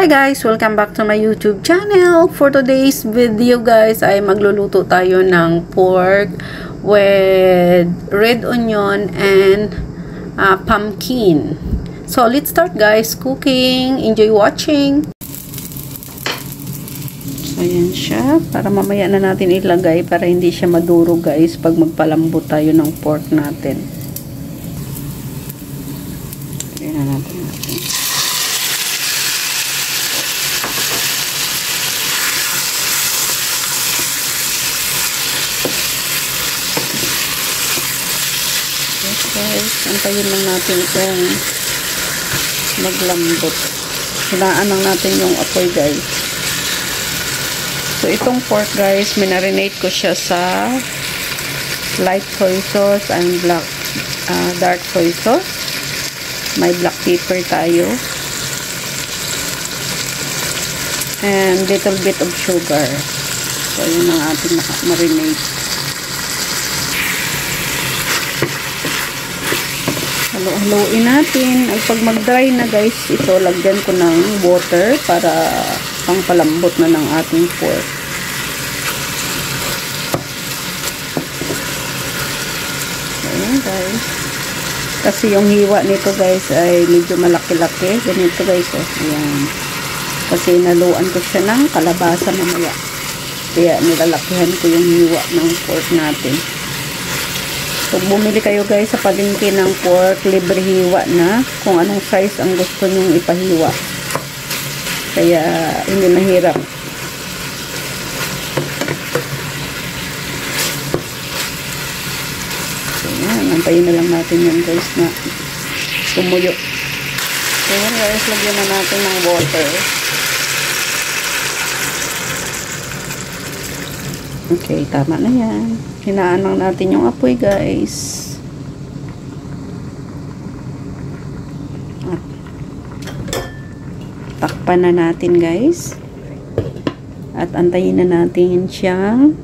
Hi guys! Welcome back to my YouTube channel. For today's video guys ay magluluto tayo ng pork with red onion and pumpkin. So let's start guys cooking. Enjoy watching. So ayan siya. Para mamaya na natin ilagay para hindi siya maduro guys pag magpalambot tayo ng pork natin. Ayan na natin. Guys, antayin lang natin itong maglambot. Hinaan lang natin yung apoy guys. So itong pork guys, minarinate ko siya sa light soy sauce and dark soy sauce. May black pepper tayo. And little bit of sugar. So yun ang ating marinate. Halo-haloin natin. At pag mag-dry na guys, ito lagyan ko ng water para pangpalambot na ng ating pork. Ayan guys. Kasi yung hiwa nito guys ay medyo malaki-laki. Ganito guys. Oh. Ayan. Kasi naluan ko siya ng kalabasa mamaya. Kaya nilalakihan ko yung hiwa ng pork natin. So, bumili kayo guys sa palengke ng pork, libre hiwa na kung anong size ang gusto nyong ipahiwa. Kaya, hindi mahirap. So, yan. Antayin na lang natin yan guys na tumuyo. So, yan guys, lagyan na natin ng water. Okay, tama na yan. Hinaan lang natin yung apoy guys. At takpan na natin guys. At antayin na natin siyang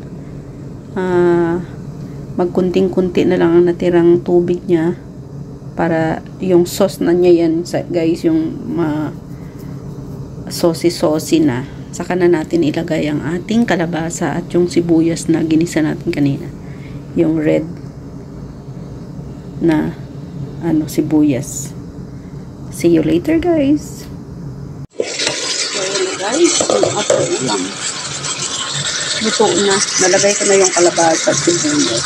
magkunting-kunti na lang ang natirang tubig niya para yung sauce na niya yan guys, yung saucy-saucy na. Saka na natin ilagay ang ating kalabasa at yung sibuyas na ginisa natin kanina. Yung red na sibuyas. See you later guys. So yun guys, yung ato lang. Luto na. Nalagay ko na yung kalabasa at sibuyas.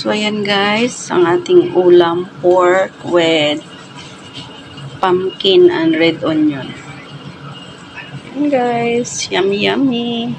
So, ayan guys, ang ating ulam, pork with pumpkin and red onion. Ayan guys, yummy yummy.